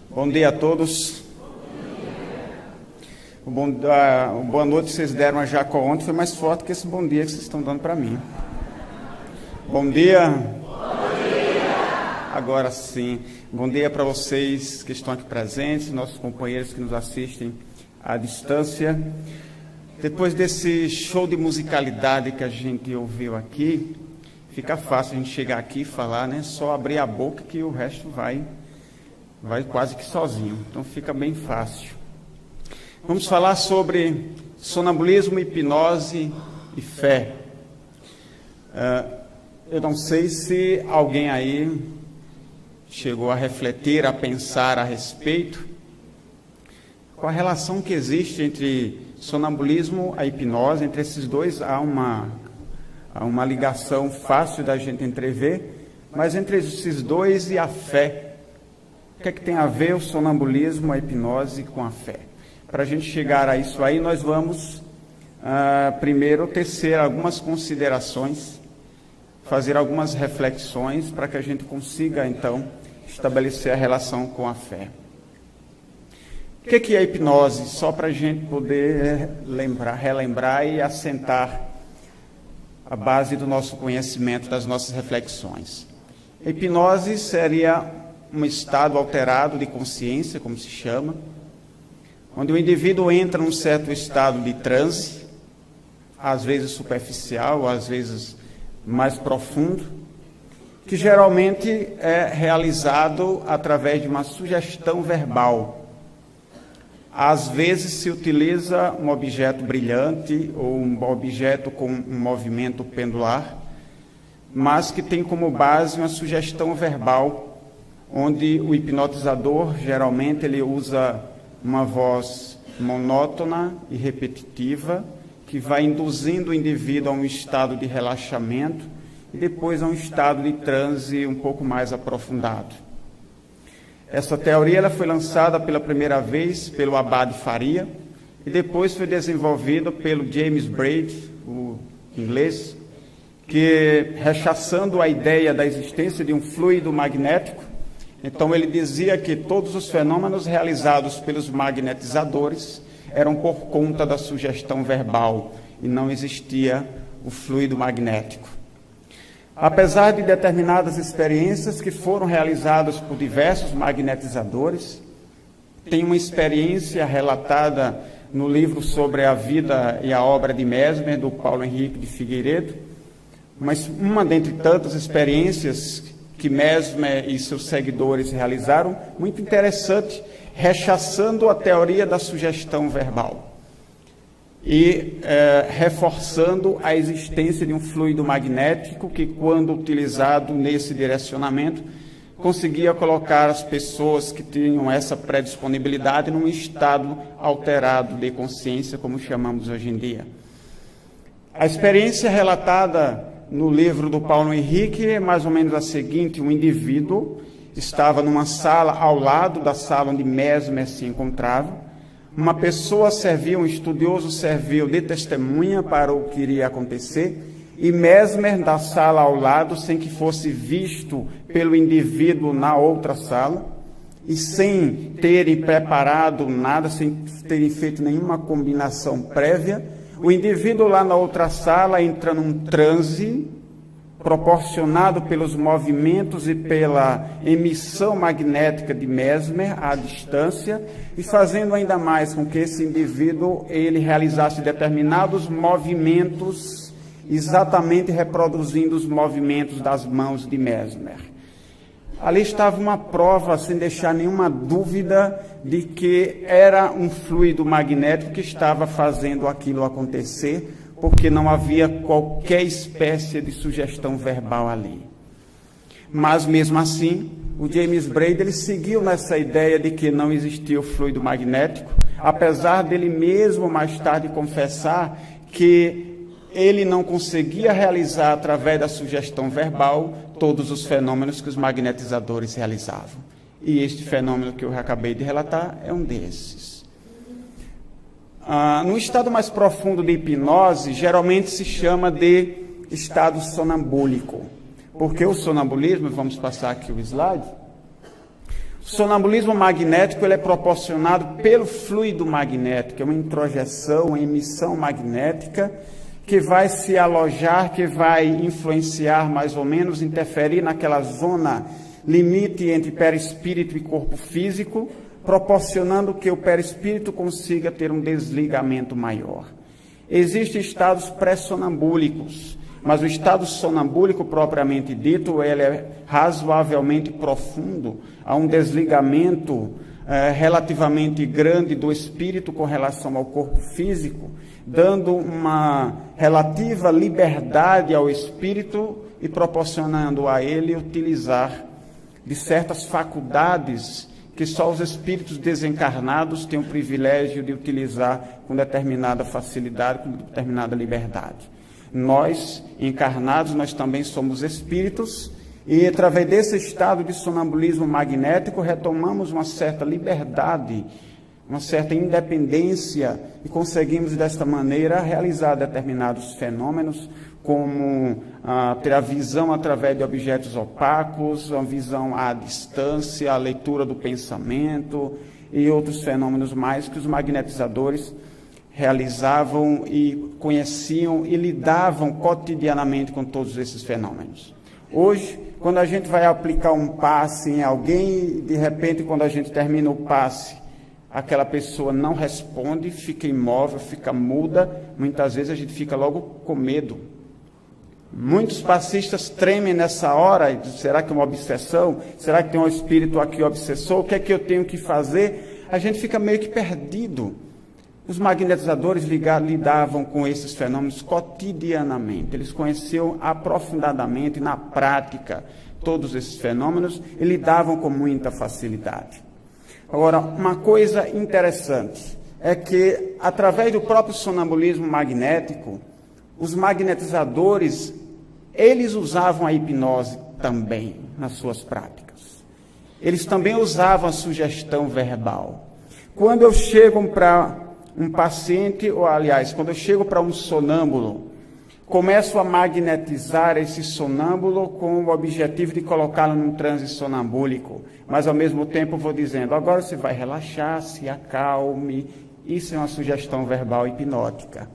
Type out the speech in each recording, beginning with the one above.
Bom dia a todos. Boa noite que vocês deram a Jacó ontem foi mais forte que esse bom dia que vocês estão dando para mim. Bom dia. Bom dia. Agora sim. Bom dia para vocês que estão aqui presentes, nossos companheiros que nos assistem à distância. Depois desse show de musicalidade que a gente ouviu aqui, fica fácil a gente chegar aqui e falar, né? Só abrir a boca que o resto vai quase que sozinho. Então fica bem fácil. Vamos falar sobre sonambulismo, hipnose e fé. Eu não sei se alguém aí chegou a refletir, a pensar a respeito qual a relação que existe entre sonambulismo e hipnose. Entre esses dois há uma ligação fácil da gente entrever, mas entre esses dois e a fé, o que é que tem a ver o sonambulismo, a hipnose com a fé? Para a gente chegar a isso aí, nós vamos primeiro tecer algumas considerações, fazer algumas reflexões para que a gente consiga, então, estabelecer a relação com a fé. O que é a hipnose? Só para a gente poder relembrar e assentar a base do nosso conhecimento, das nossas reflexões. A hipnose seria um estado alterado de consciência, como se chama, onde o indivíduo entra num certo estado de transe, às vezes superficial, às vezes mais profundo, que geralmente é realizado através de uma sugestão verbal. Às vezes se utiliza um objeto brilhante ou um objeto com um movimento pendular, mas que tem como base uma sugestão verbal, onde o hipnotizador, geralmente, ele usa uma voz monótona e repetitiva, que vai induzindo o indivíduo a um estado de relaxamento e depois a um estado de transe um pouco mais aprofundado. Essa teoria ela foi lançada pela primeira vez pelo Abad Faria e depois foi desenvolvida pelo James Braid, o inglês, que, rechaçando a ideia da existência de um fluido magnético, então ele dizia que todos os fenômenos realizados pelos magnetizadores eram por conta da sugestão verbal e não existia o fluido magnético. Apesar de determinadas experiências que foram realizadas por diversos magnetizadores, tem uma experiência relatada no livro sobre a vida e a obra de Mesmer, do Paulo Henrique de Figueiredo, mas uma dentre tantas experiências que Mesmer e seus seguidores realizaram, muito interessante, rechaçando a teoria da sugestão verbal e reforçando a existência de um fluido magnético que, quando utilizado nesse direcionamento, conseguia colocar as pessoas que tinham essa predisponibilidade num estado alterado de consciência, como chamamos hoje em dia. A experiência relatada no livro do Paulo Henrique é mais ou menos a seguinte: um indivíduo estava numa sala ao lado da sala onde Mesmer se encontrava. Uma pessoa serviu, um estudioso serviu de testemunha para o que iria acontecer, e Mesmer, da sala ao lado, sem que fosse visto pelo indivíduo na outra sala, e sem terem preparado nada, sem terem feito nenhuma combinação prévia, o indivíduo lá na outra sala entra num transe proporcionado pelos movimentos e pela emissão magnética de Mesmer à distância, e fazendo ainda mais com que esse indivíduo ele realizasse determinados movimentos, exatamente reproduzindo os movimentos das mãos de Mesmer. Ali estava uma prova, sem deixar nenhuma dúvida, de que era um fluido magnético que estava fazendo aquilo acontecer, porque não havia qualquer espécie de sugestão verbal ali. Mas, mesmo assim, o James Braid ele seguiu nessa ideia de que não existia o fluido magnético, apesar dele mesmo mais tarde confessar que ele não conseguia realizar, através da sugestão verbal, todos os fenômenos que os magnetizadores realizavam. E este fenômeno que eu acabei de relatar é um desses. No estado mais profundo de hipnose, geralmente se chama de estado sonambúlico. Porque o sonambulismo, vamos passar aqui o slide, o sonambulismo magnético ele é proporcionado pelo fluido magnético, é uma introjeção, uma emissão magnética que vai se alojar, que vai influenciar mais ou menos, interferir naquela zona limite entre perispírito e corpo físico, proporcionando que o perispírito consiga ter um desligamento maior. Existem estados pré-sonambúlicos, mas o estado sonambúlico propriamente dito, ele é razoavelmente profundo, há um desligamento relativamente grande do espírito com relação ao corpo físico, dando uma relativa liberdade ao espírito e proporcionando a ele utilizar de certas faculdades que só os espíritos desencarnados têm o privilégio de utilizar com determinada facilidade, com determinada liberdade. Nós, encarnados, nós também somos espíritos e, através desse estado de sonambulismo magnético, retomamos uma certa liberdade, uma certa independência e conseguimos, desta maneira, realizar determinados fenômenos, como ter a visão através de objetos opacos, a visão à distância, a leitura do pensamento e outros fenômenos mais que os magnetizadores realizavam e conheciam e lidavam cotidianamente com todos esses fenômenos. Hoje, quando a gente vai aplicar um passe em alguém, de repente, quando a gente termina o passe, aquela pessoa não responde, fica imóvel, fica muda, muitas vezes a gente fica logo com medo. Muitos passistas tremem nessa hora, e dizem, será que é uma obsessão? Será que tem um espírito aqui obsessor? O que é que eu tenho que fazer? A gente fica meio que perdido. Os magnetizadores lidavam com esses fenômenos cotidianamente. Eles conheciam aprofundadamente, na prática, todos esses fenômenos e lidavam com muita facilidade. Agora, uma coisa interessante é que, através do próprio sonambulismo magnético, os magnetizadores, eles usavam a hipnose também nas suas práticas. Eles também usavam a sugestão verbal. Quando eu chego para um paciente, ou aliás, quando eu chego para um sonâmbulo, começo a magnetizar esse sonâmbulo com o objetivo de colocá-lo num transe sonambúlico, mas ao mesmo tempo vou dizendo, agora você vai relaxar, se acalme. Isso é uma sugestão verbal hipnótica,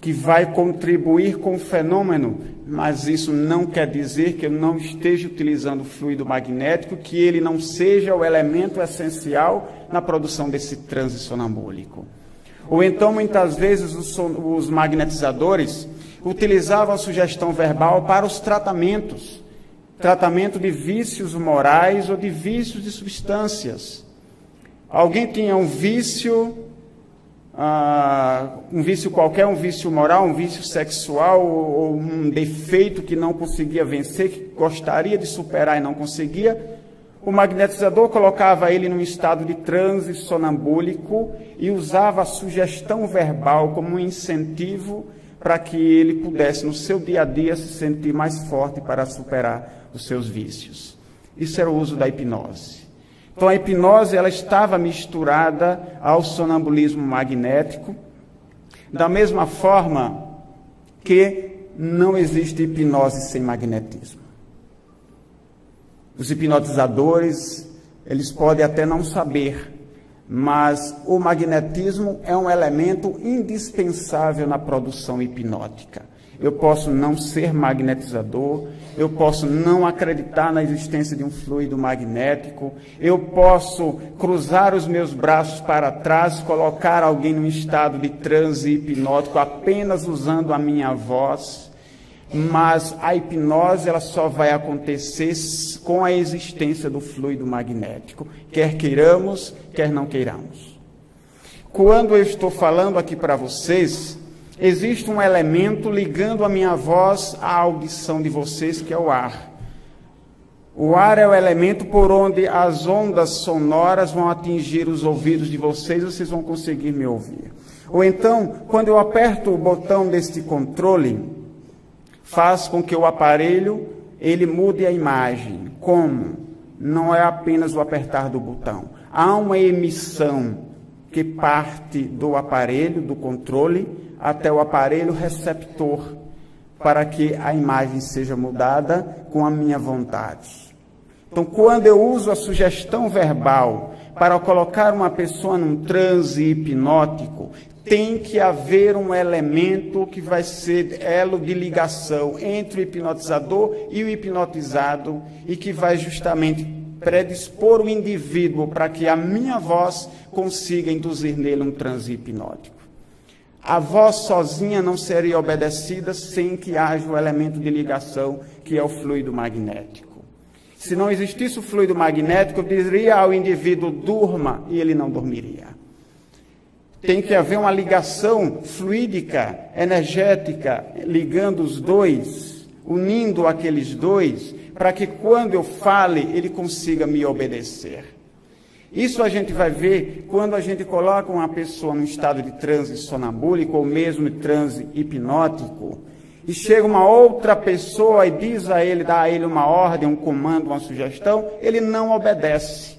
que vai contribuir com o fenômeno, mas isso não quer dizer que eu não esteja utilizando o fluido magnético, que ele não seja o elemento essencial na produção desse transe sonambúlico. Ou então, muitas vezes, os magnetizadores utilizavam a sugestão verbal para os tratamentos, tratamento de vícios morais ou de vícios de substâncias. Alguém tinha um vício qualquer, um vício moral, um vício sexual, ou um defeito que não conseguia vencer, que gostaria de superar e não conseguia, o magnetizador colocava ele num estado de transe sonambúlico e usava a sugestão verbal como um incentivo para que ele pudesse, no seu dia a dia, se sentir mais forte para superar os seus vícios. Isso era o uso da hipnose. Então, a hipnose ela estava misturada ao sonambulismo magnético, da mesma forma que não existe hipnose sem magnetismo. Os hipnotizadores, eles podem até não saber, mas o magnetismo é um elemento indispensável na produção hipnótica. Eu posso não ser magnetizador, eu posso não acreditar na existência de um fluido magnético, eu posso cruzar os meus braços para trás, colocar alguém num estado de transe hipnótico apenas usando a minha voz, mas a hipnose ela só vai acontecer com a existência do fluido magnético, quer queiramos, quer não queiramos. Quando eu estou falando aqui para vocês, existe um elemento ligando a minha voz à audição de vocês, que é o ar. O ar é o elemento por onde as ondas sonoras vão atingir os ouvidos de vocês, vocês vão conseguir me ouvir. Ou então, quando eu aperto o botão deste controle, faz com que o aparelho ele mude a imagem. Como? Não é apenas o apertar do botão. Há uma emissão que parte do aparelho, do controle, até o aparelho receptor, para que a imagem seja mudada com a minha vontade. Então, quando eu uso a sugestão verbal para colocar uma pessoa num transe hipnótico, tem que haver um elemento que vai ser elo de ligação entre o hipnotizador e o hipnotizado e que vai justamente predispor o indivíduo para que a minha voz consiga induzir nele um transe hipnótico. A voz sozinha não seria obedecida sem que haja o elemento de ligação, que é o fluido magnético. Se não existisse o fluido magnético, eu diria ao indivíduo, durma, e ele não dormiria. Tem que haver uma ligação fluídica, energética, ligando os dois, unindo aqueles dois, para que quando eu fale, ele consiga me obedecer. Isso a gente vai ver quando a gente coloca uma pessoa num estado de transe sonambúlico, ou mesmo de transe hipnótico, e chega uma outra pessoa e diz a ele, dá a ele uma ordem, um comando, uma sugestão, ele não obedece.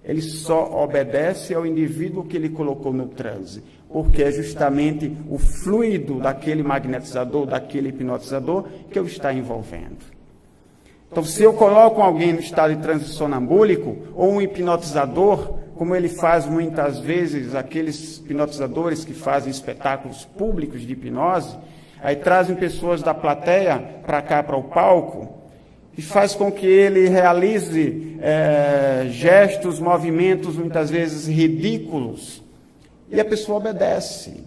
Ele só obedece ao indivíduo que ele colocou no transe, porque é justamente o fluido daquele magnetizador, daquele hipnotizador, que eu está envolvendo. Então, se eu coloco alguém no estado de transe sonambúlico, ou um hipnotizador, como ele faz muitas vezes, aqueles hipnotizadores que fazem espetáculos públicos de hipnose, aí trazem pessoas da plateia para cá, para o palco, e faz com que ele realize gestos, movimentos, muitas vezes ridículos, e a pessoa obedece.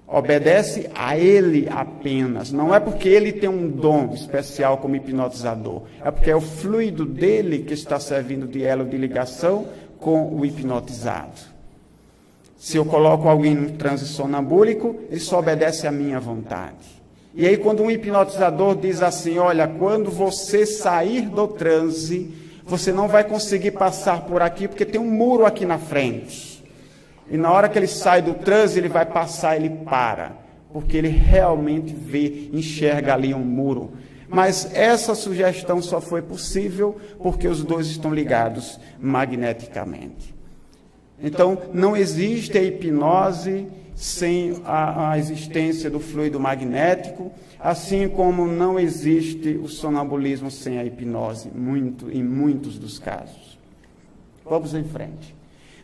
Obedece a ele apenas. Não é porque ele tem um dom especial como hipnotizador, é porque é o fluido dele que está servindo de elo de ligação com o hipnotizado. Se eu coloco alguém no transe sonambúlico, ele só obedece à minha vontade. E aí, quando um hipnotizador diz assim, olha, quando você sair do transe, você não vai conseguir passar por aqui, porque tem um muro aqui na frente. E na hora que ele sai do transe, ele vai passar, ele para, porque ele realmente vê, enxerga ali um muro. Mas essa sugestão só foi possível porque os dois estão ligados magneticamente. Então, não existe a hipnose sem a existência do fluido magnético, assim como não existe o sonambulismo sem a hipnose, em muitos dos casos. Vamos em frente.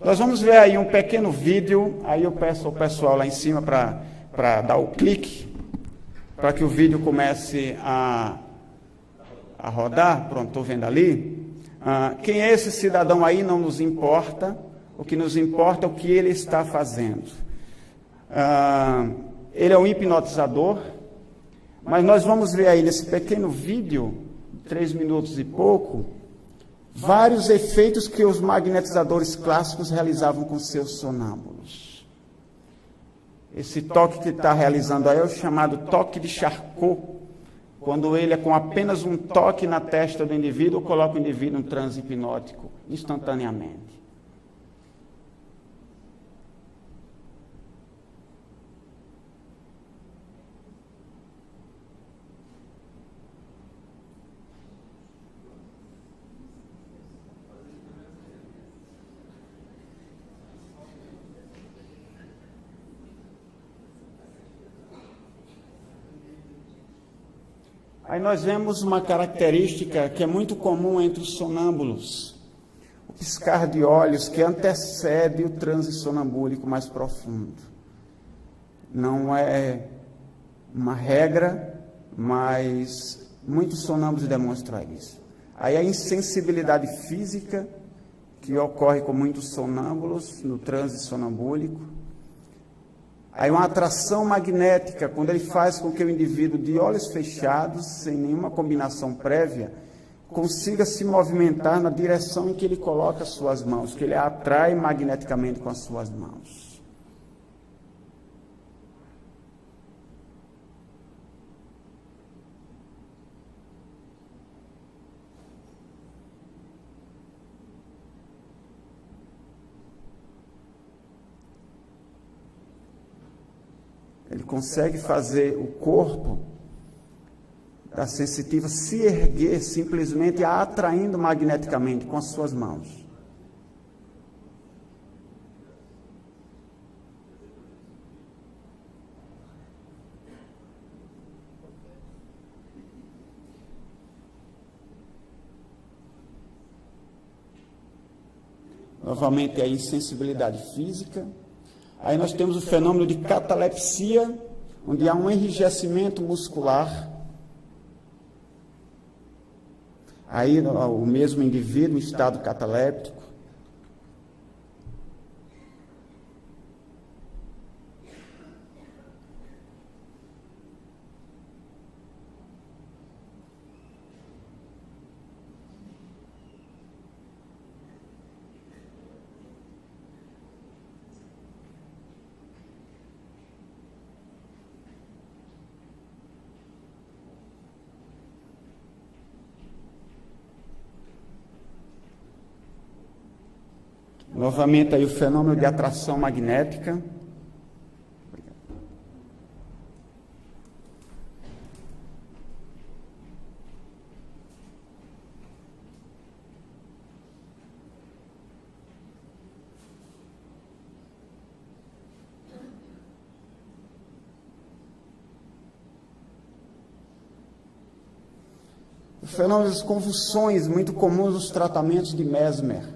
Nós vamos ver aí um pequeno vídeo, aí eu peço ao pessoal lá em cima para dar o clique, para que o vídeo comece a rodar. Pronto, estou vendo ali. Quem é esse cidadão aí não nos importa, o que nos importa é o que ele está fazendo. Ele é um hipnotizador, mas nós vamos ver aí nesse pequeno vídeo, 3 minutos e pouco, vários efeitos que os magnetizadores clássicos realizavam com seus sonâmbulos. Esse toque que está realizando aí é o chamado toque de Charcot, quando ele é com apenas um toque na testa do indivíduo, coloca o indivíduo em transe hipnótico, instantaneamente. Aí nós vemos uma característica que é muito comum entre os sonâmbulos, o piscar de olhos que antecede o transe sonambúlico mais profundo. Não é uma regra, mas muitos sonâmbulos demonstram isso. Aí a insensibilidade física que ocorre com muitos sonâmbulos no transe sonambúlico. Aí uma atração magnética, quando ele faz com que o indivíduo de olhos fechados, sem nenhuma combinação prévia, consiga se movimentar na direção em que ele coloca as suas mãos, que ele atrai magneticamente com as suas mãos. Ele consegue fazer o corpo da sensitiva se erguer simplesmente atraindo magneticamente com as suas mãos. Novamente, a insensibilidade física. Aí nós temos o fenômeno de catalepsia, onde há um enrijecimento muscular. Aí o mesmo indivíduo em estado cataléptico. Novamente aí o fenômeno de atração magnética. O fenômeno das convulsões, muito comuns nos tratamentos de Mesmer.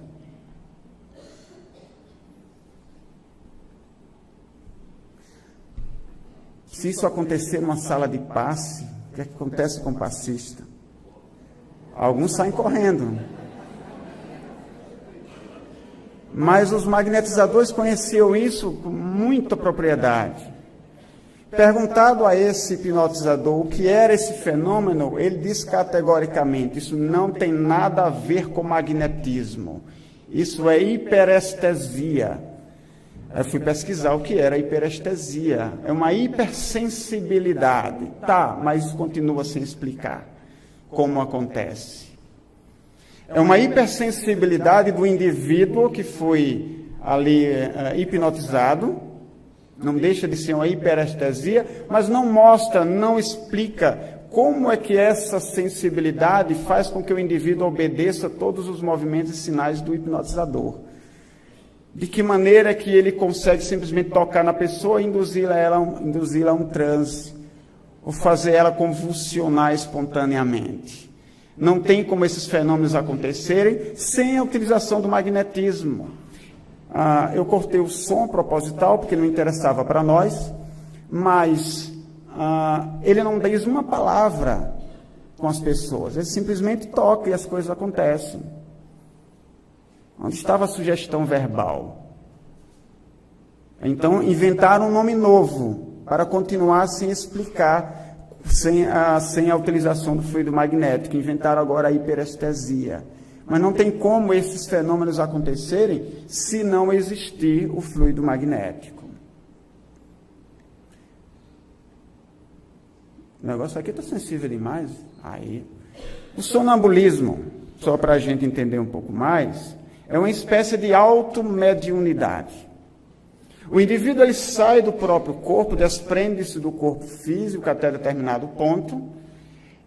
Se isso acontecer numa sala de passe, o que acontece com o passista? Alguns saem correndo. Mas os magnetizadores conheciam isso com muita propriedade. Perguntado a esse hipnotizador o que era esse fenômeno, ele disse categoricamente: isso não tem nada a ver com magnetismo. Isso é hiperestesia. Eu fui pesquisar o que era hiperestesia. É uma hipersensibilidade. Tá, mas continua sem explicar como acontece. É uma hipersensibilidade do indivíduo que foi ali hipnotizado. Não deixa de ser uma hiperestesia, mas não mostra, não explica como é que essa sensibilidade faz com que o indivíduo obedeça todos os movimentos e sinais do hipnotizador. De que maneira que ele consegue simplesmente tocar na pessoa e induzir-la a um transe, ou fazer ela convulsionar espontaneamente. Não tem como esses fenômenos acontecerem sem a utilização do magnetismo. Eu cortei o som proposital, porque não interessava para nós, mas ele não diz uma palavra com as pessoas, ele simplesmente toca e as coisas acontecem. Onde estava a sugestão verbal? Então, inventaram um nome novo para continuar sem explicar, sem a utilização do fluido magnético. Inventaram agora a hiperestesia. Mas não tem como esses fenômenos acontecerem se não existir o fluido magnético. O negócio aqui está sensível demais. Aí. O sonambulismo, só para a gente entender um pouco mais, é uma espécie de automediunidade. O indivíduo ele sai do próprio corpo, desprende-se do corpo físico até determinado ponto,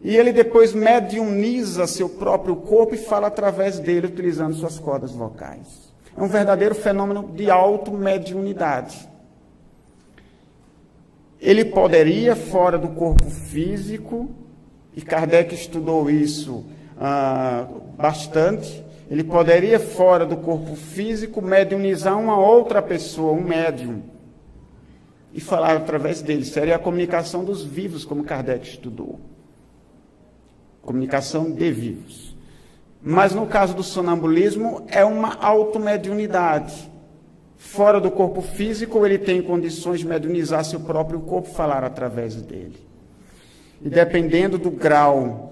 e ele depois mediuniza seu próprio corpo e fala através dele, utilizando suas cordas vocais. É um verdadeiro fenômeno de automediunidade. Ele poderia, fora do corpo físico, e Kardec estudou isso bastante, ele poderia, fora do corpo físico, mediunizar uma outra pessoa, um médium, e falar através dele. Seria a comunicação dos vivos, como Kardec estudou. Comunicação de vivos. Mas no caso do sonambulismo, é uma automediunidade. Fora do corpo físico, ele tem condições de mediunizar seu próprio corpo, falar através dele. E dependendo do grau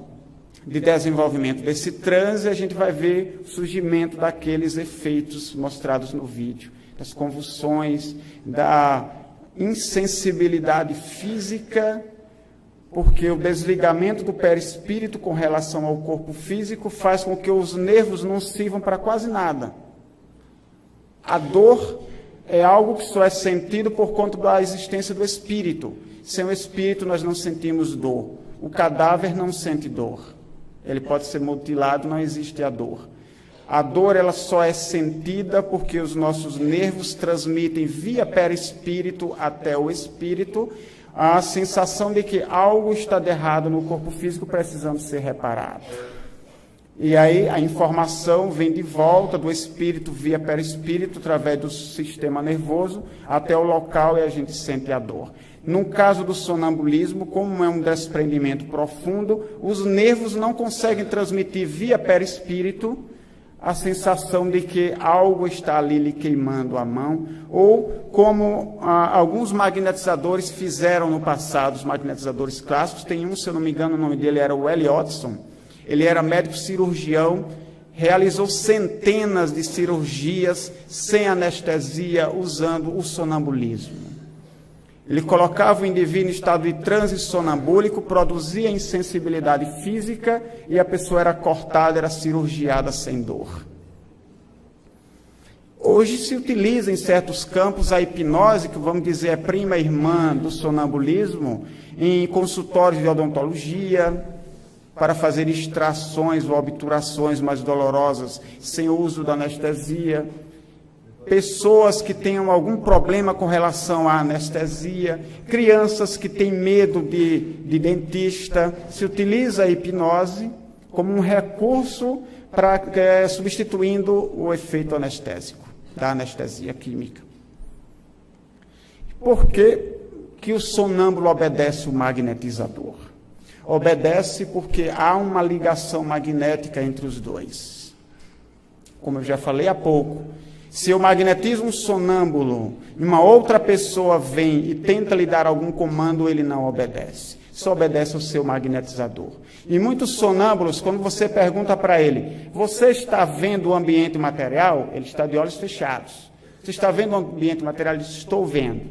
de desenvolvimento desse transe, a gente vai ver o surgimento daqueles efeitos mostrados no vídeo, das convulsões, da insensibilidade física, porque o desligamento do perispírito com relação ao corpo físico faz com que os nervos não sirvam para quase nada. A dor é algo que só é sentido por conta da existência do espírito. Sem o espírito nós não sentimos dor. O cadáver não sente dor. Ele pode ser mutilado, não existe a dor. A dor ela só é sentida porque os nossos nervos transmitem via perispírito até o espírito a sensação de que algo está de errado no corpo físico precisando ser reparado. E aí a informação vem de volta do espírito via perispírito, através do sistema nervoso, até o local e a gente sente a dor. No caso do sonambulismo, como é um desprendimento profundo, os nervos não conseguem transmitir via perispírito a sensação de que algo está ali lhe queimando a mão, ou como alguns magnetizadores fizeram no passado, os magnetizadores clássicos. Tem um, se eu não me engano, o nome dele era Welly Hodgson. Ele era médico cirurgião, realizou centenas de cirurgias sem anestesia, usando o sonambulismo. Ele colocava o indivíduo em estado de transe sonambúlico, produzia insensibilidade física e a pessoa era cortada, era cirurgiada sem dor. Hoje se utiliza em certos campos a hipnose, que vamos dizer é prima irmã do sonambulismo, em consultórios de odontologia, para fazer extrações ou obturações mais dolorosas sem o uso da anestesia. Pessoas que tenham algum problema com relação à anestesia, crianças que têm medo de dentista, se utiliza a hipnose como um recurso para substituindo o efeito anestésico, da anestesia química. Por que o sonâmbulo obedece o magnetizador? Obedece porque há uma ligação magnética entre os dois. Como eu já falei há pouco, se eu magnetizo um sonâmbulo e uma outra pessoa vem e tenta lhe dar algum comando, ele não obedece. Só obedece ao seu magnetizador. E muitos sonâmbulos, quando você pergunta para ele, você está vendo o ambiente material? Ele está de olhos fechados. Você está vendo o ambiente material? Ele diz, estou vendo.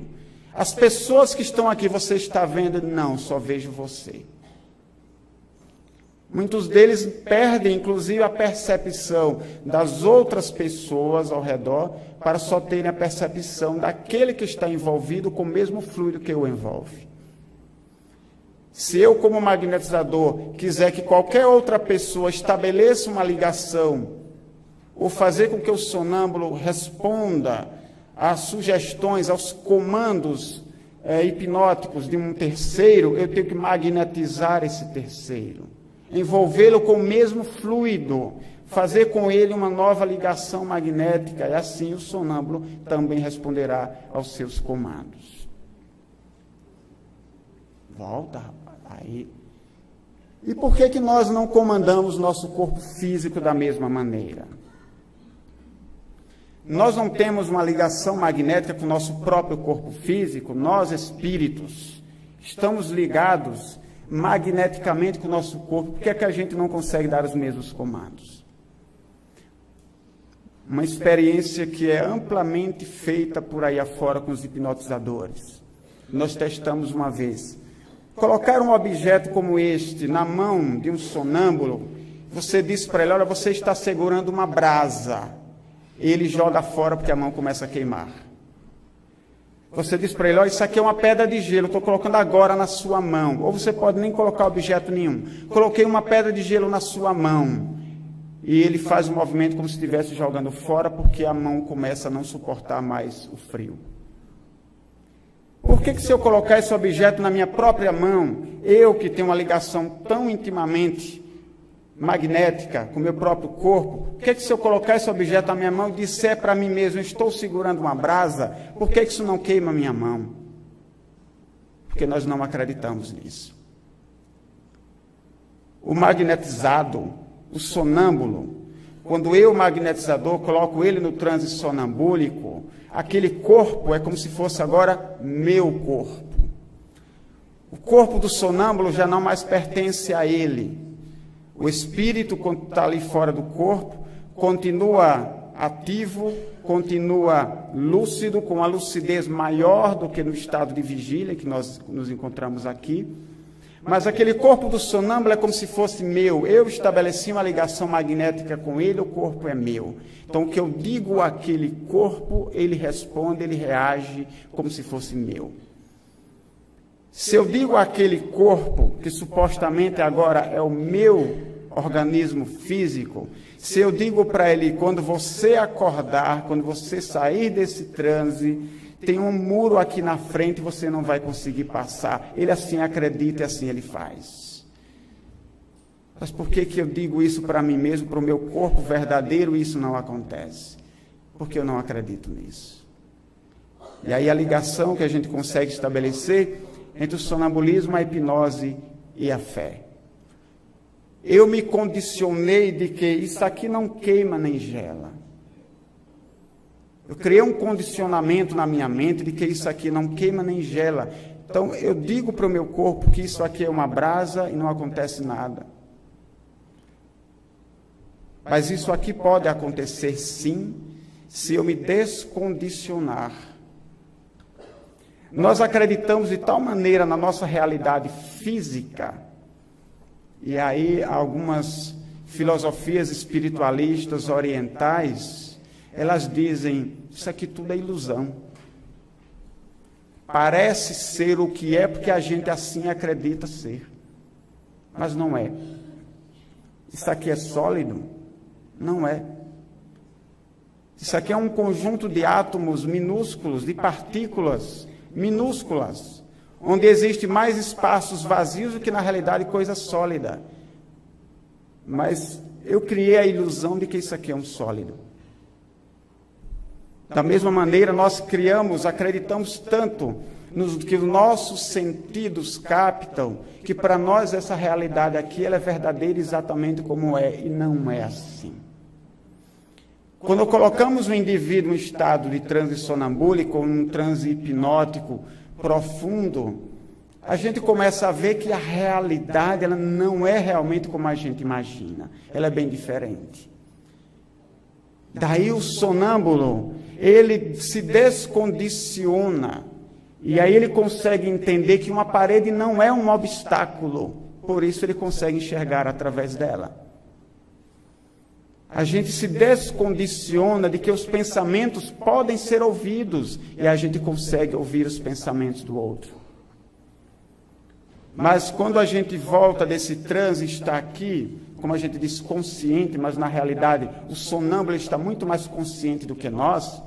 As pessoas que estão aqui, você está vendo? Não, só vejo você. Muitos deles perdem, inclusive, a percepção das outras pessoas ao redor, para só terem a percepção daquele que está envolvido com o mesmo fluido que o envolve. Se eu, como magnetizador, quiser que qualquer outra pessoa estabeleça uma ligação, ou fazer com que o sonâmbulo responda às sugestões, aos comandos hipnóticos de um terceiro, eu tenho que magnetizar esse terceiro. Envolvê-lo com o mesmo fluido, fazer com ele uma nova ligação magnética, e assim o sonâmbulo também responderá aos seus comandos. Volta, rapaz. Aí. E por que nós não comandamos nosso corpo físico da mesma maneira? Nós não temos uma ligação magnética com o nosso próprio corpo físico, nós espíritos estamos ligados magneticamente com o nosso corpo. Por que é que a gente não consegue dar os mesmos comandos? Uma experiência que é amplamente feita por aí afora com os hipnotizadores. Nós testamos uma vez. Colocar um objeto como este na mão de um sonâmbulo, você diz para ele, olha, você está segurando uma brasa. E ele joga fora porque a mão começa a queimar. Você diz para ele, olha, isso aqui é uma pedra de gelo, estou colocando agora na sua mão. Ou você pode nem colocar objeto nenhum. Coloquei uma pedra de gelo na sua mão. E ele faz um movimento como se estivesse jogando fora, porque a mão começa a não suportar mais o frio. Por que se eu colocar esse objeto na minha própria mão, eu que tenho uma ligação tão intimamente magnética com o meu próprio corpo, por que se eu colocar esse objeto na minha mão e disser para mim mesmo, estou segurando uma brasa, por que isso não queima a minha mão? Porque nós não acreditamos nisso. O magnetizado, o sonâmbulo, quando eu, magnetizador, coloco ele no transe sonambúlico, aquele corpo é como se fosse agora meu corpo. O corpo do sonâmbulo já não mais pertence a ele. O espírito, quando está ali fora do corpo, continua ativo, continua lúcido, com uma lucidez maior do que no estado de vigília que nós nos encontramos aqui. Mas aquele corpo do sonâmbulo é como se fosse meu. Eu estabeleci uma ligação magnética com ele, o corpo é meu. Então, o que eu digo àquele corpo, ele responde, ele reage como se fosse meu. Se eu digo àquele corpo, que supostamente agora é o meu organismo físico, se eu digo para ele, quando você acordar, quando você sair desse transe, tem um muro aqui na frente, você não vai conseguir passar. Ele assim acredita e assim ele faz. Mas por que eu digo isso para mim mesmo, para o meu corpo verdadeiro, e isso não acontece? Porque eu não acredito nisso. E aí a ligação que a gente consegue estabelecer entre o sonambulismo, a hipnose e a fé. Eu me condicionei de que isso aqui não queima nem gela. Eu criei um condicionamento na minha mente de que isso aqui não queima nem gela. Então eu digo para o meu corpo que isso aqui é uma brasa e não acontece nada. Mas isso aqui pode acontecer sim, se eu me descondicionar. Nós acreditamos de tal maneira na nossa realidade física, e aí algumas filosofias espiritualistas orientais, elas dizem, isso aqui tudo é ilusão. Parece ser o que é porque a gente assim acredita ser, mas não é. Isso aqui é sólido? Não é. Isso aqui é um conjunto de átomos minúsculos, de partículas minúsculas, onde existe mais espaços vazios do que na realidade coisa sólida. Mas eu criei a ilusão de que isso aqui é um sólido. Da mesma maneira, nós acreditamos tanto que os nossos sentidos captam, que para nós essa realidade aqui ela é verdadeira exatamente como é, e não é assim. Quando colocamos o indivíduo em estado de transe sonambúlico, ou um transe hipnótico profundo, a gente começa a ver que a realidade ela não é realmente como a gente imagina, ela é bem diferente. Daí o sonâmbulo, ele se descondiciona, e aí ele consegue entender que uma parede não é um obstáculo, por isso ele consegue enxergar através dela. A gente se descondiciona de que os pensamentos podem ser ouvidos, e a gente consegue ouvir os pensamentos do outro. Mas quando a gente volta desse transe, está aqui, como a gente diz, consciente, mas na realidade o sonâmbulo está muito mais consciente do que nós,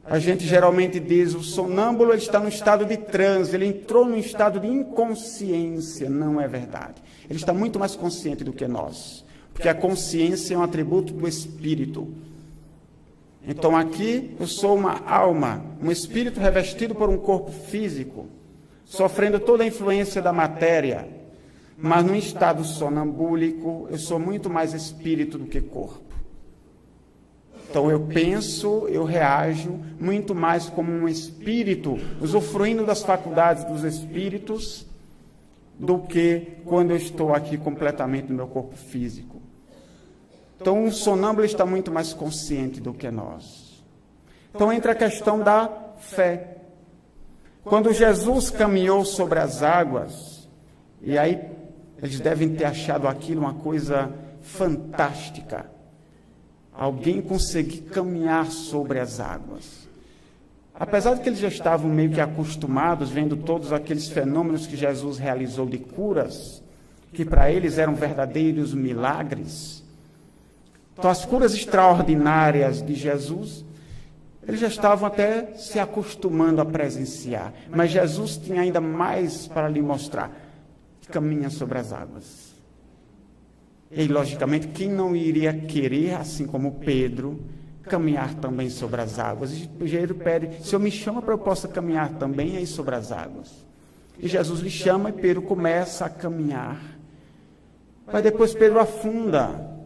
a gente geralmente diz, o sonâmbulo está no estado de transe, ele entrou num estado de inconsciência. Não é verdade. Ele está muito mais consciente do que nós. Porque a consciência é um atributo do espírito. Então aqui eu sou uma alma, um espírito revestido por um corpo físico, sofrendo toda a influência da matéria, mas num estado sonambúlico eu sou muito mais espírito do que corpo. Então eu penso, eu reajo muito mais como um espírito, usufruindo das faculdades dos espíritos, do que quando eu estou aqui completamente no meu corpo físico. Então, o sonâmbulo está muito mais consciente do que nós. Então, entra a questão da fé. Quando Jesus caminhou sobre as águas, e aí eles devem ter achado aquilo uma coisa fantástica. Alguém conseguir caminhar sobre as águas. Apesar de que eles já estavam meio que acostumados, vendo todos aqueles fenômenos que Jesus realizou de curas, que para eles eram verdadeiros milagres. Então, as curas extraordinárias de Jesus, eles já estavam até se acostumando a presenciar. Mas Jesus tinha ainda mais para lhe mostrar. Caminha sobre as águas. E, logicamente, quem não iria querer, assim como Pedro, caminhar também sobre as águas? E Pedro pede, Senhor, me chama para eu possa caminhar também aí sobre as águas. E Jesus lhe chama e Pedro começa a caminhar. Mas depois Pedro afunda.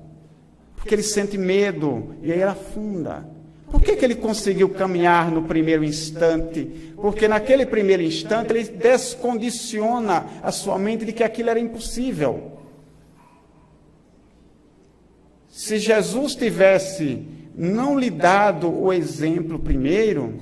Porque ele sente medo, e aí ele afunda. Por que ele conseguiu caminhar no primeiro instante? Porque naquele primeiro instante ele descondiciona a sua mente de que aquilo era impossível. Se Jesus tivesse não lhe dado o exemplo primeiro,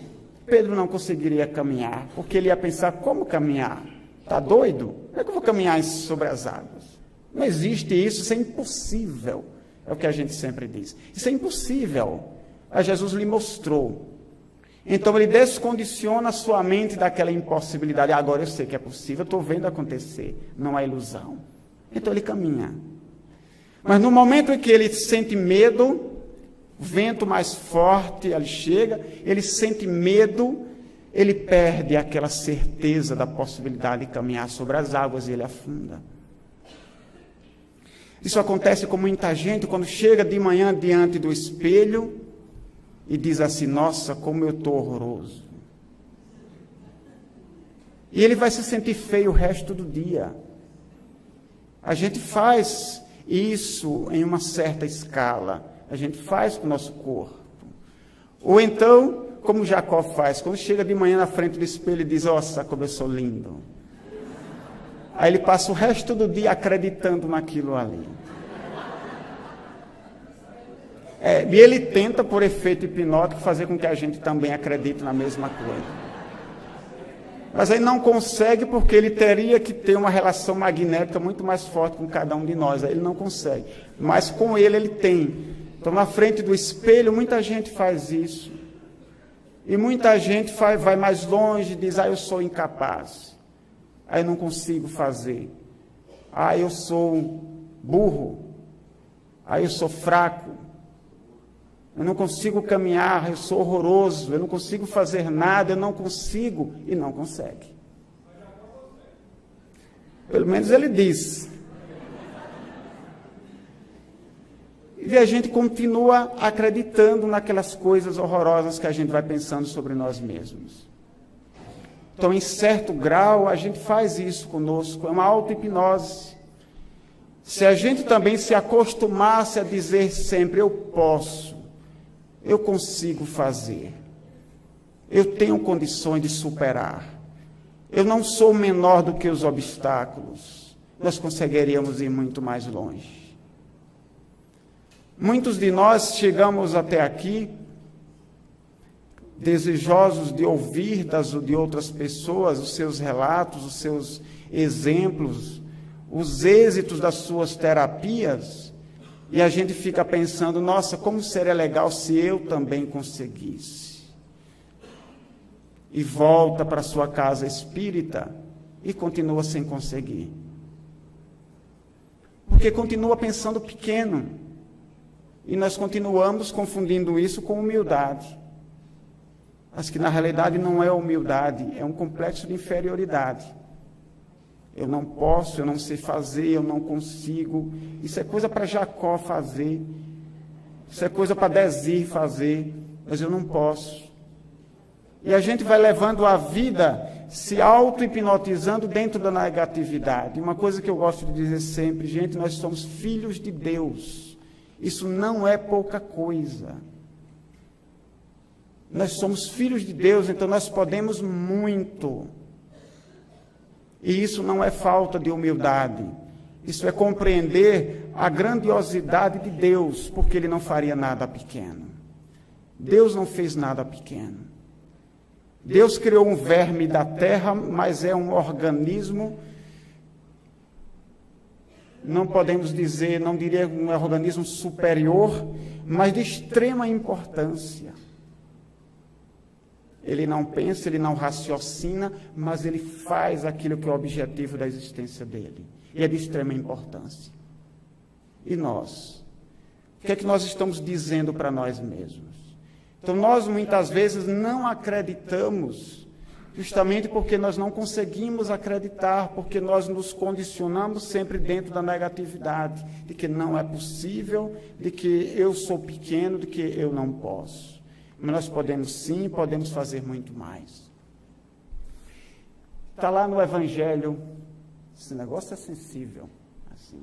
Pedro não conseguiria caminhar, porque ele ia pensar, como caminhar? Está doido? Como é que eu vou caminhar sobre as águas? Não existe isso é impossível. É o que a gente sempre diz. Isso é impossível. Mas Jesus lhe mostrou. Então ele descondiciona a sua mente daquela impossibilidade. Agora eu sei que é possível, eu estou vendo acontecer. Não é ilusão. Então ele caminha. Mas no momento em que ele sente medo, o vento mais forte, ele chega, ele sente medo, ele perde aquela certeza da possibilidade de caminhar sobre as águas e ele afunda. Isso acontece com muita gente quando chega de manhã diante do espelho e diz assim: nossa, como eu estou horroroso. E ele vai se sentir feio o resto do dia. A gente faz isso em uma certa escala. A gente faz com o nosso corpo. Ou então, como Jacó faz, quando chega de manhã na frente do espelho e diz: nossa, como eu sou lindo. Aí ele passa o resto do dia acreditando naquilo ali. E ele tenta, por efeito hipnótico, fazer com que a gente também acredite na mesma coisa. Mas aí não consegue, porque ele teria que ter uma relação magnética muito mais forte com cada um de nós. Aí ele não consegue. Mas com ele tem. Então, na frente do espelho, muita gente faz isso. E muita gente vai mais longe e diz: eu sou incapaz. Eu não consigo fazer. Eu sou burro. Eu sou fraco. Eu não consigo caminhar, eu sou horroroso, eu não consigo fazer nada, eu não consigo, e não consegue. Pelo menos ele diz. E a gente continua acreditando naquelas coisas horrorosas que a gente vai pensando sobre nós mesmos. Então, em certo grau, a gente faz isso conosco, é uma auto-hipnose. Se a gente também se acostumasse a dizer sempre: eu posso, eu consigo fazer, eu tenho condições de superar, eu não sou menor do que os obstáculos, nós conseguiríamos ir muito mais longe. Muitos de nós chegamos até aqui desejosos de ouvir de outras pessoas os seus relatos, os seus exemplos, os êxitos das suas terapias, e a gente fica pensando: nossa, como seria legal se eu também conseguisse. E volta para sua casa espírita e continua sem conseguir. Porque continua pensando pequeno. E nós continuamos confundindo isso com humildade. Mas que na realidade não é humildade, é um complexo de inferioridade. Eu não posso, eu não sei fazer, eu não consigo. Isso é coisa para Jacó fazer. Isso é coisa para Désir fazer. Mas eu não posso. E a gente vai levando a vida se auto-hipnotizando dentro da negatividade. Uma coisa que eu gosto de dizer sempre: gente, nós somos filhos de Deus. Isso não é pouca coisa. Nós somos filhos de Deus, então nós podemos muito. E isso não é falta de humildade. Isso é compreender a grandiosidade de Deus, porque Ele não faria nada pequeno. Deus não fez nada pequeno. Deus criou um verme da terra, mas é um organismo, não podemos dizer, não diria um organismo superior, mas de extrema importância. Ele não pensa, ele não raciocina, mas ele faz aquilo que é o objetivo da existência dele. E é de extrema importância. E nós? O que é que nós estamos dizendo para nós mesmos? Então, nós muitas vezes não acreditamos, justamente porque nós não conseguimos acreditar, porque nós nos condicionamos sempre dentro da negatividade, de que não é possível, de que eu sou pequeno, de que eu não posso. Mas nós podemos sim, podemos fazer muito mais. Está lá no Evangelho, esse negócio é sensível. Assim.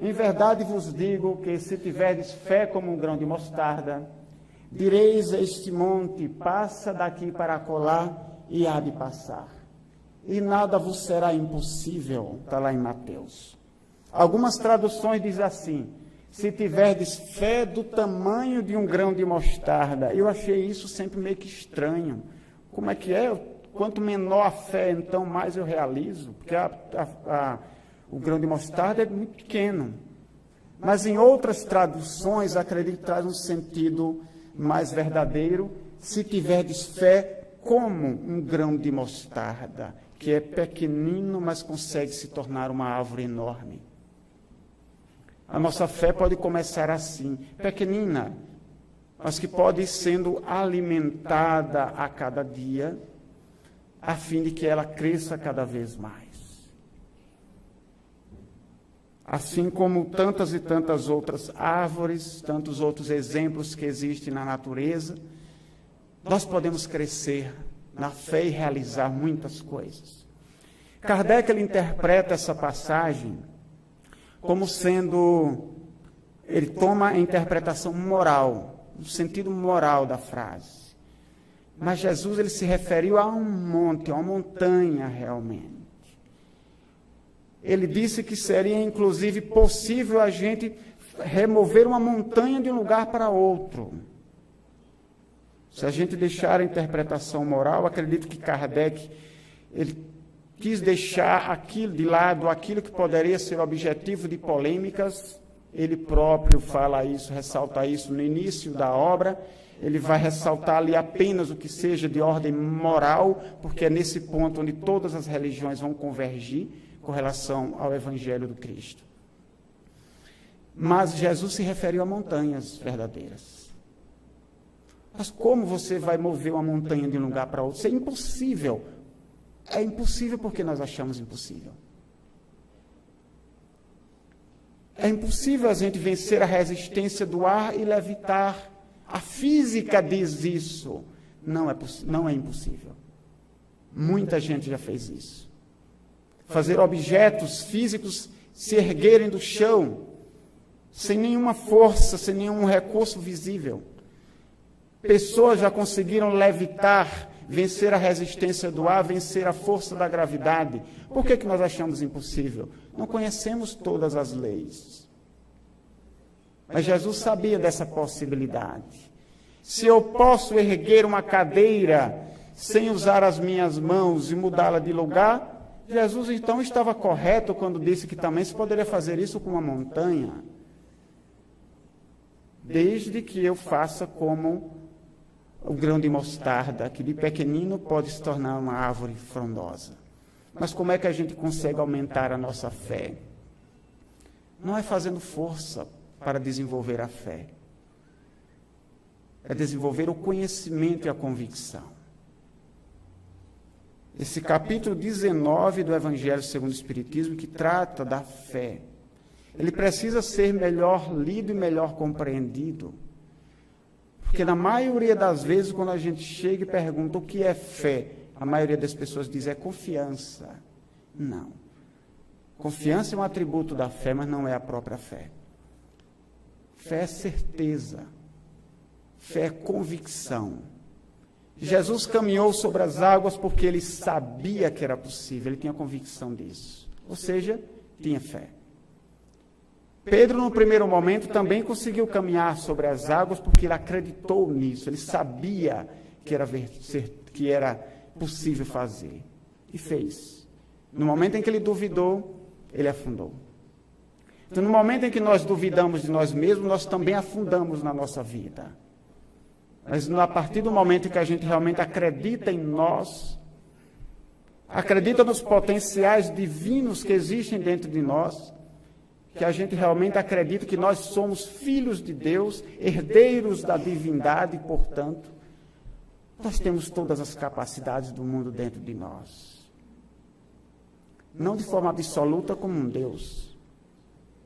Em verdade vos digo que se tiverdes fé como um grão de mostarda, direis a este monte: passa daqui para acolá, e há de passar. E nada vos será impossível. Está lá em Mateus. Algumas traduções dizem assim: se tiverdes fé do tamanho de um grão de mostarda. Eu achei isso sempre meio que estranho. Como é que é? Quanto menor a fé, então mais eu realizo. Porque o grão de mostarda é muito pequeno. Mas em outras traduções, acredito que traz um sentido mais verdadeiro: se tiverdes fé como um grão de mostarda, que é pequenino, mas consegue se tornar uma árvore enorme. A nossa fé pode começar assim, pequenina, mas que pode ir sendo alimentada a cada dia, a fim de que ela cresça cada vez mais. assim como tantas e tantas outras árvores, tantos outros exemplos que existem na natureza, nós podemos crescer na fé e realizar muitas coisas. Kardec, ele interpreta essa passagem como sendo, ele toma a interpretação moral, o sentido moral da frase. Mas Jesus, ele se referiu a um monte, a uma montanha realmente. Ele disse que seria, inclusive, possível a gente remover uma montanha de um lugar para outro. Se a gente deixar a interpretação moral, acredito que Kardec, ele quis deixar aquilo de lado, aquilo que poderia ser objetivo de polêmicas. Ele próprio fala isso, ressalta isso no início da obra. Ele vai ressaltar ali apenas o que seja de ordem moral, porque é nesse ponto onde todas as religiões vão convergir com relação ao Evangelho do Cristo. Mas Jesus se referiu a montanhas verdadeiras. Mas como você vai mover uma montanha de um lugar para outro? Isso é impossível. É impossível porque nós achamos impossível. É impossível a gente vencer a resistência do ar e levitar. A física diz isso. Não é impossível. Muita gente já fez isso. Fazer objetos físicos se erguerem do chão, sem nenhuma força, sem nenhum recurso visível. Pessoas já conseguiram levitar, vencer a resistência do ar, vencer a força da gravidade. Por que nós achamos impossível? Não conhecemos todas as leis. Mas Jesus sabia dessa possibilidade. Se eu posso erguer uma cadeira sem usar as minhas mãos e mudá-la de lugar, Jesus então estava correto quando disse que também se poderia fazer isso com uma montanha. Desde que eu faça como o grão de mostarda, que de pequenino pode se tornar uma árvore frondosa. Mas como é que a gente consegue aumentar a nossa fé? Não é fazendo força para desenvolver a fé. É desenvolver o conhecimento e a convicção. Esse capítulo 19 do Evangelho segundo o Espiritismo, que trata da fé, ele precisa ser melhor lido e melhor compreendido. Porque na maioria das vezes, quando a gente chega e pergunta o que é fé, a maioria das pessoas diz é confiança. Não. Confiança é um atributo da fé, mas não é a própria fé. Fé é certeza. Fé é convicção. Jesus caminhou sobre as águas porque ele sabia que era possível, ele tinha convicção disso. Ou seja, tinha fé. Pedro, no primeiro momento, também conseguiu caminhar sobre as águas porque ele acreditou nisso, ele sabia que era possível fazer. E fez. No momento em que ele duvidou, ele afundou. Então, no momento em que nós duvidamos de nós mesmos, nós também afundamos na nossa vida. Mas a partir do momento em que a gente realmente acredita em nós, acredita nos potenciais divinos que existem dentro de nós, que a gente realmente acredita que nós somos filhos de Deus, herdeiros da divindade, portanto, nós temos todas as capacidades do mundo dentro de nós. Não de forma absoluta como um Deus,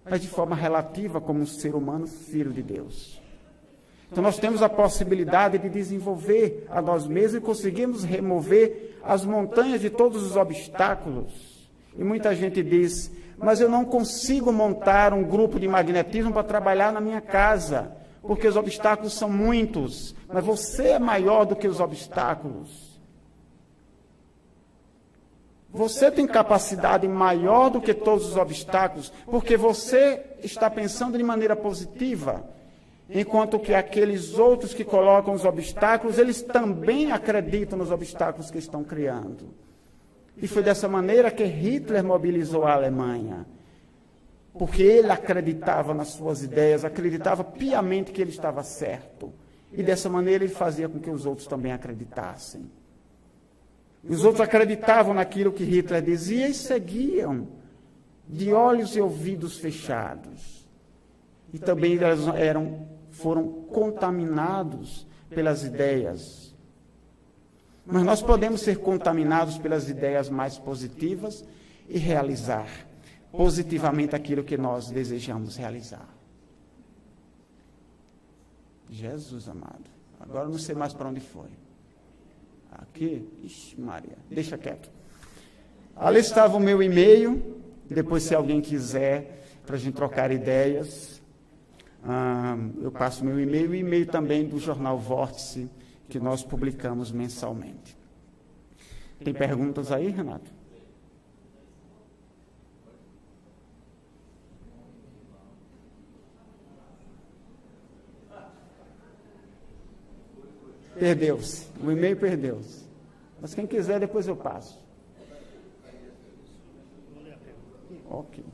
mas de forma relativa como um ser humano, filho de Deus. Então nós temos a possibilidade de desenvolver a nós mesmos e conseguimos remover as montanhas de todos os obstáculos. E muita gente diz, mas eu não consigo montar um grupo de magnetismo para trabalhar na minha casa, porque os obstáculos são muitos. Mas você é maior do que os obstáculos. Você tem capacidade maior do que todos os obstáculos, porque você está pensando de maneira positiva, enquanto que aqueles outros que colocam os obstáculos, eles também acreditam nos obstáculos que estão criando. E foi dessa maneira que Hitler mobilizou a Alemanha, porque ele acreditava nas suas ideias, acreditava piamente que ele estava certo. E dessa maneira ele fazia com que os outros também acreditassem. E os outros acreditavam naquilo que Hitler dizia e seguiam, de olhos e ouvidos fechados. E também foram contaminados pelas ideias. Mas nós podemos ser contaminados pelas ideias mais positivas e realizar. positivamente aquilo que nós desejamos realizar. Jesus amado, agora não sei mais para onde foi. Aqui, ixi Maria, deixa quieto. Ali estava o meu e-mail, depois se alguém quiser, para a gente trocar ideias, eu passo meu e-mail e e-mail também do jornal Vórtice, que nós publicamos mensalmente. Tem perguntas aí, Renato? Perdeu-se. O e-mail perdeu-se. Mas quem quiser, depois eu passo. Ok.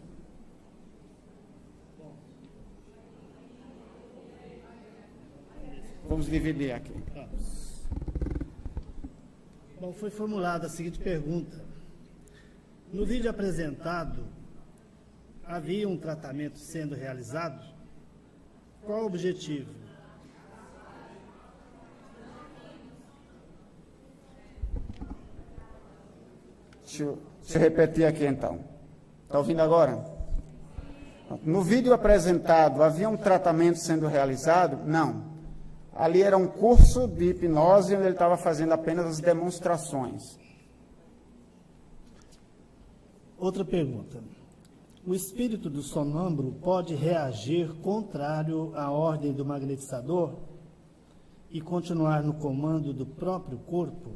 Vamos dividir aqui. Bom, foi formulada a seguinte pergunta. No vídeo apresentado, havia um tratamento sendo realizado? Qual o objetivo? Deixa eu repetir aqui então. Está ouvindo agora? No vídeo apresentado, havia um tratamento sendo realizado? Não. Ali era um curso de hipnose onde ele estava fazendo apenas as demonstrações. Outra pergunta. O espírito do sonâmbulo pode reagir contrário à ordem do magnetizador e continuar no comando do próprio corpo?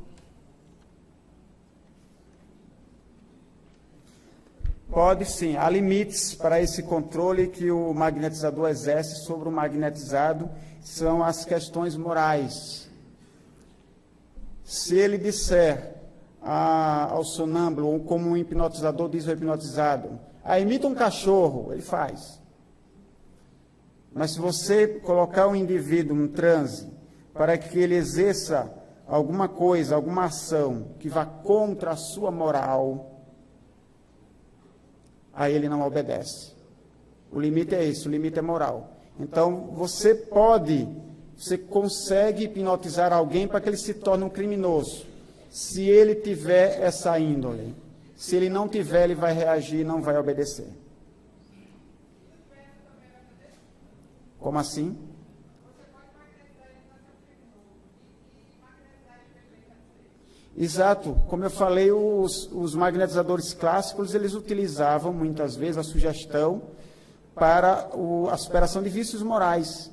Pode sim. Há limites para esse controle que o magnetizador exerce sobre o magnetizado, são as questões morais. Se ele disser ao sonâmbulo, ou como um hipnotizador diz ao hipnotizado, imita um cachorro, ele faz. Mas se você colocar o indivíduo em transe para que ele exerça alguma coisa, alguma ação que vá contra a sua moral, aí ele não obedece. O limite é esse, o limite é moral. Então, você consegue hipnotizar alguém para que ele se torne um criminoso, se ele tiver essa índole. Se ele não tiver, ele vai reagir e não vai obedecer. Como assim? Exato. Como eu falei, os magnetizadores clássicos, eles utilizavam muitas vezes a sugestão para a superação de vícios morais.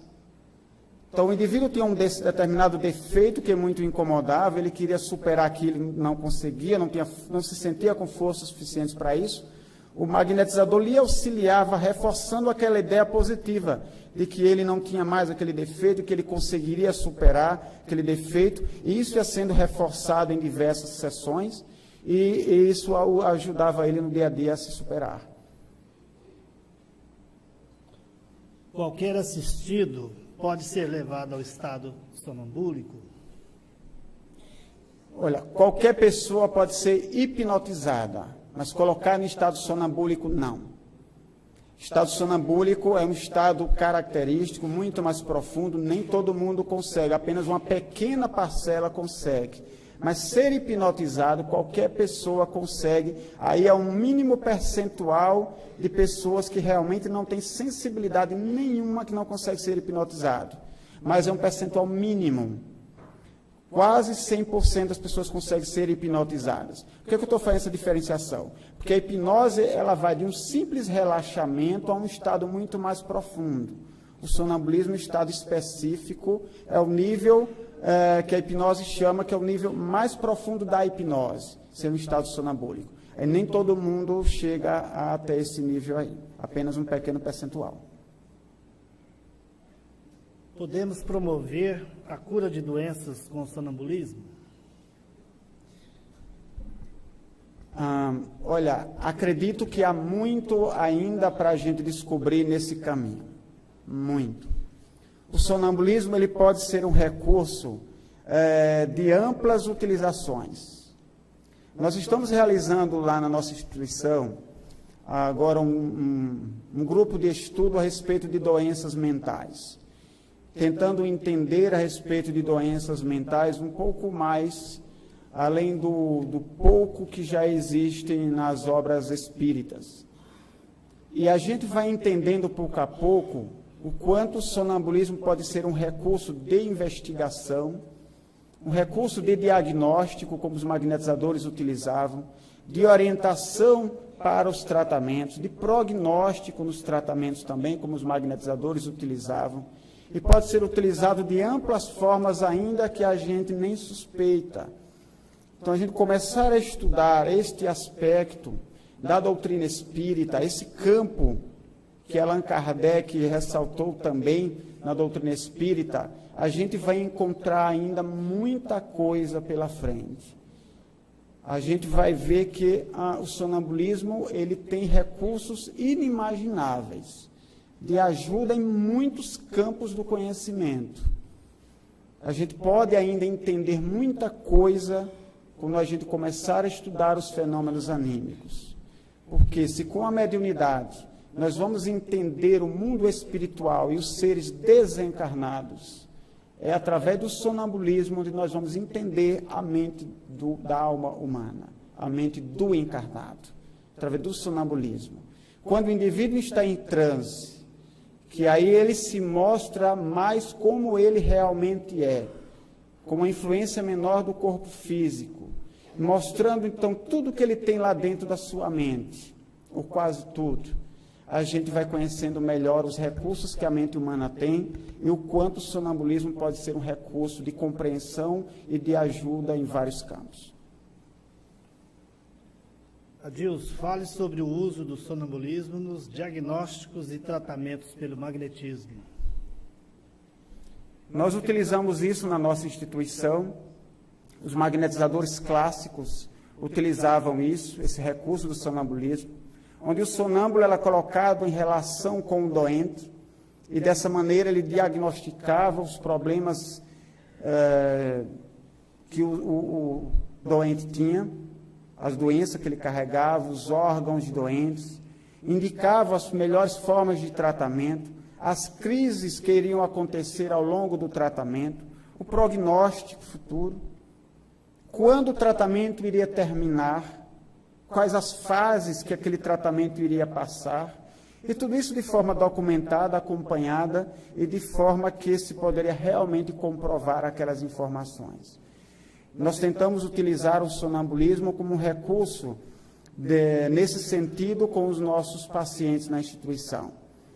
Então, o indivíduo tinha um determinado defeito que muito incomodava, ele queria superar aquilo, não conseguia, não se sentia com forças suficientes para isso. O magnetizador lhe auxiliava, reforçando aquela ideia positiva de que ele não tinha mais aquele defeito, que ele conseguiria superar aquele defeito, e isso ia sendo reforçado em diversas sessões, e isso ajudava ele no dia a dia a se superar. Qualquer assistido pode ser levado ao estado sonambúlico? Olha, qualquer pessoa pode ser hipnotizada, mas colocar no estado sonambúlico, não. Estado sonambúlico é um estado característico, muito mais profundo, nem todo mundo consegue, apenas uma pequena parcela consegue. Mas ser hipnotizado, qualquer pessoa consegue, aí é um mínimo percentual de pessoas que realmente não têm sensibilidade nenhuma que não consegue ser hipnotizado. Mas é um percentual mínimo. Quase 100% das pessoas conseguem ser hipnotizadas. Por que eu estou fazendo essa diferenciação? Porque a hipnose ela vai de um simples relaxamento a um estado muito mais profundo. O sonambulismo, estado específico, é o nível que a hipnose chama, que é o nível mais profundo da hipnose, ser um estado sonambúlico. Nem todo mundo chega até esse nível aí, apenas um pequeno percentual. Podemos promover a cura de doenças com o sonambulismo? Olha, acredito que há muito ainda para a gente descobrir nesse caminho. Muito. O sonambulismo ele pode ser um recurso de amplas utilizações. Nós estamos realizando lá na nossa instituição agora um grupo de estudo a respeito de doenças mentais, tentando entender a respeito de doenças mentais um pouco mais, além do pouco que já existe nas obras espíritas. E a gente vai entendendo pouco a pouco o quanto o sonambulismo pode ser um recurso de investigação, um recurso de diagnóstico, como os magnetizadores utilizavam, de orientação para os tratamentos, de prognóstico nos tratamentos também, como os magnetizadores utilizavam, e pode ser utilizado de amplas formas ainda que a gente nem suspeita. Então, a gente começar a estudar este aspecto da doutrina espírita, esse campo que Allan Kardec ressaltou também na doutrina espírita, a gente vai encontrar ainda muita coisa pela frente. A gente vai ver que o sonambulismo ele tem recursos inimagináveis de ajuda em muitos campos do conhecimento. A gente pode ainda entender muita coisa quando a gente começar a estudar os fenômenos anímicos. Porque se com a mediunidade nós vamos entender o mundo espiritual e os seres desencarnados, é através do sonambulismo onde nós vamos entender a mente da alma humana, a mente do encarnado, através do sonambulismo. Quando o indivíduo está em transe, que aí ele se mostra mais como ele realmente é, com uma influência menor do corpo físico, mostrando então tudo que ele tem lá dentro da sua mente, ou quase tudo. A gente vai conhecendo melhor os recursos que a mente humana tem e o quanto o sonambulismo pode ser um recurso de compreensão e de ajuda em vários campos. Adilson, fale sobre o uso do sonambulismo nos diagnósticos e tratamentos pelo magnetismo. Nós utilizamos isso na nossa instituição. Os magnetizadores clássicos utilizavam isso, esse recurso do sonambulismo, onde o sonâmbulo era colocado em relação com o doente e dessa maneira ele diagnosticava os problemas que o doente tinha, as doenças que ele carregava, os órgãos de doentes, indicava as melhores formas de tratamento, as crises que iriam acontecer ao longo do tratamento, o prognóstico futuro, quando o tratamento iria terminar, quais as fases que aquele tratamento iria passar, e tudo isso de forma documentada, acompanhada, e de forma que se poderia realmente comprovar aquelas informações. Nós tentamos utilizar o sonambulismo como um recurso nesse sentido com os nossos pacientes na instituição.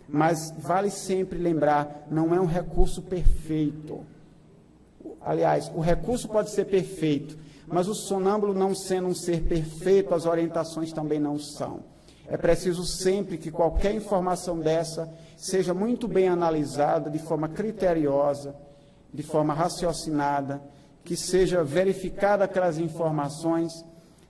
Mas vale sempre lembrar, não é um recurso perfeito. Aliás, o recurso pode ser perfeito, mas o sonâmbulo não sendo um ser perfeito, as orientações também não são. É preciso sempre que qualquer informação dessa seja muito bem analisada, de forma criteriosa, de forma raciocinada, que seja verificada aquelas informações,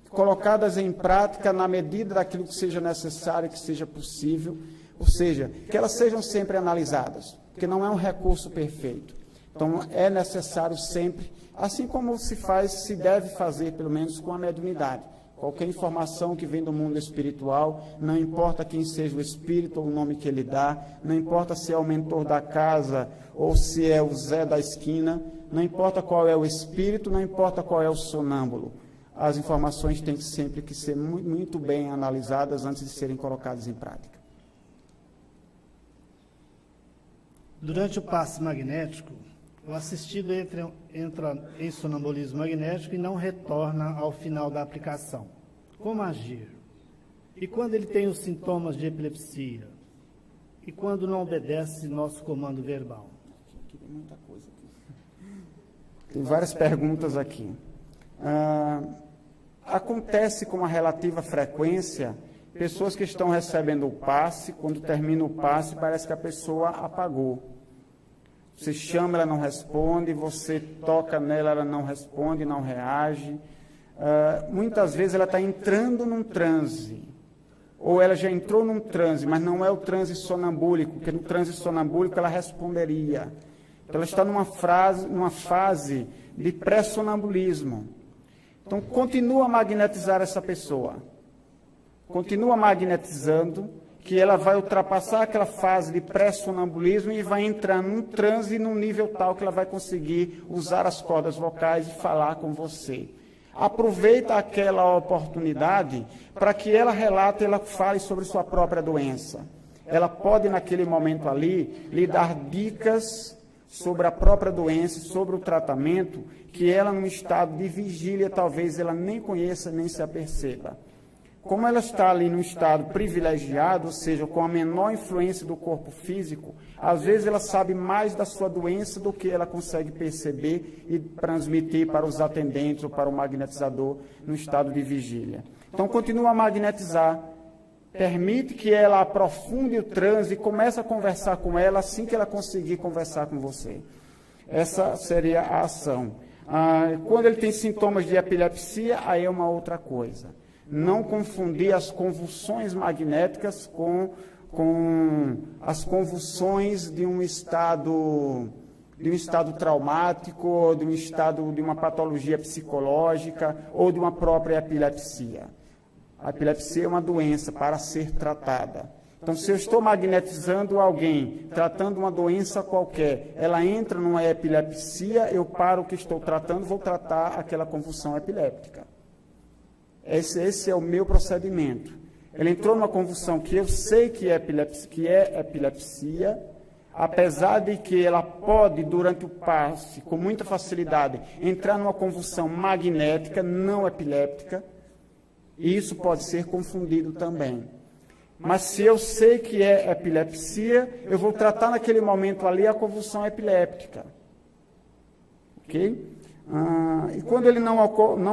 colocadas em prática na medida daquilo que seja necessário, que seja possível, ou seja, que elas sejam sempre analisadas, porque não é um recurso perfeito. Então, é necessário sempre, assim como se deve fazer, pelo menos com a mediunidade. Qualquer informação que vem do mundo espiritual, não importa quem seja o espírito ou o nome que ele dá, não importa se é o mentor da casa ou se é o Zé da esquina, não importa qual é o espírito, não importa qual é o sonâmbulo. As informações têm sempre que ser muito bem analisadas antes de serem colocadas em prática. Durante o passe magnético, o assistido entra em sonambulismo magnético e não retorna ao final da aplicação. Como agir? E quando ele tem os sintomas de epilepsia? E quando não obedece nosso comando verbal? Tem muita coisa aqui. Tem várias perguntas aqui. Acontece com uma relativa frequência, pessoas que estão recebendo o passe, quando termina o passe, parece que a pessoa apagou. Você chama, ela não responde, você toca nela, ela não responde, não reage. Muitas vezes ela está entrando num transe, ou ela já entrou num transe, mas não é o transe sonambúlico, porque no transe sonambúlico ela responderia. Então ela está numa fase de pré-sonambulismo. Então continua a magnetizar essa pessoa. Continua magnetizando, que ela vai ultrapassar aquela fase de pré-sonambulismo e vai entrar num transe num nível tal que ela vai conseguir usar as cordas vocais e falar com você. aproveita aquela oportunidade para que ela relate, ela fale sobre sua própria doença. Ela pode, naquele momento ali, lhe dar dicas sobre a própria doença, sobre o tratamento, que ela, num estado de vigília, talvez ela nem conheça, nem se aperceba. Como ela está ali num estado privilegiado, ou seja, com a menor influência do corpo físico, às vezes ela sabe mais da sua doença do que ela consegue perceber e transmitir para os atendentes ou para o magnetizador no estado de vigília. Então, continua a magnetizar, permite que ela aprofunde o transe e comece a conversar com ela assim que ela conseguir conversar com você. Essa seria a ação. Quando ele tem sintomas de epilepsia, aí é uma outra coisa. Não confundir as convulsões magnéticas com as convulsões de um estado traumático, ou de um estado de uma patologia psicológica, ou de uma própria epilepsia. A epilepsia é uma doença para ser tratada. Então, se eu estou magnetizando alguém, tratando uma doença qualquer, ela entra numa epilepsia, eu paro o que estou tratando, vou tratar aquela convulsão epiléptica. Esse é o meu procedimento. Ele entrou numa convulsão que eu sei que é epilepsia, apesar de que ela pode, durante o passe, com muita facilidade, entrar numa convulsão magnética, não epiléptica, e isso pode ser confundido também. Mas se eu sei que é epilepsia, eu vou tratar naquele momento ali a convulsão epiléptica. Ok? E quando ele não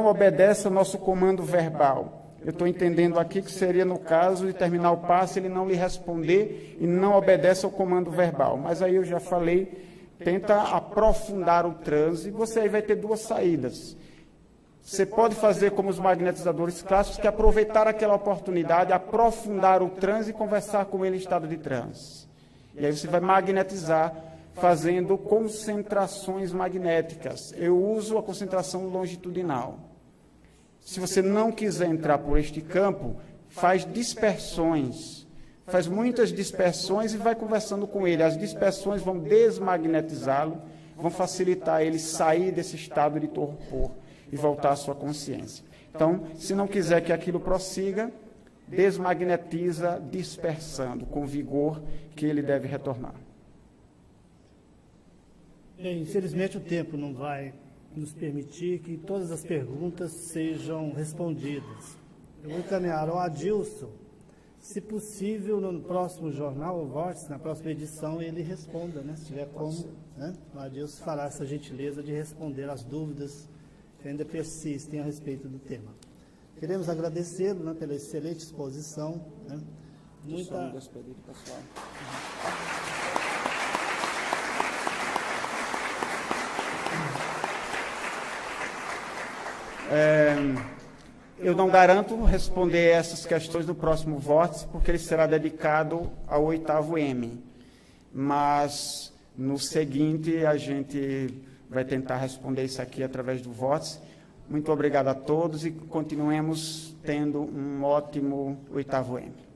obedece ao nosso comando verbal, eu estou entendendo aqui que seria no caso de terminar o passe, ele não lhe responder e não obedece ao comando verbal. Mas aí eu já falei, tenta aprofundar o transe, você aí vai ter duas saídas. Você pode fazer como os magnetizadores clássicos, que aproveitar aquela oportunidade, aprofundar o transe e conversar com ele em estado de transe. E aí você vai magnetizar, fazendo concentrações magnéticas. Eu uso a concentração longitudinal. Se você não quiser entrar por este campo, faz dispersões. Faz muitas dispersões e vai conversando com ele. As dispersões vão desmagnetizá-lo, vão facilitar ele sair desse estado de torpor e voltar à sua consciência. Então, se não quiser que aquilo prossiga, desmagnetiza dispersando com vigor que ele deve retornar. Infelizmente o tempo não vai nos permitir que todas as perguntas sejam respondidas. Eu vou encaminhar ao Adilson, se possível, no próximo jornal, o Vórtice, na próxima edição, ele responda, né? Se tiver como, né? O Adilson fará essa gentileza de responder às dúvidas que ainda persistem a respeito do tema. Queremos agradecê-lo, né, pela excelente exposição. Né? Eu não garanto responder essas questões no próximo Vórtice, porque ele será dedicado ao 8º M. Mas, no seguinte, a gente vai tentar responder isso aqui através do Vórtice. Muito obrigado a todos e continuemos tendo um ótimo 8º M.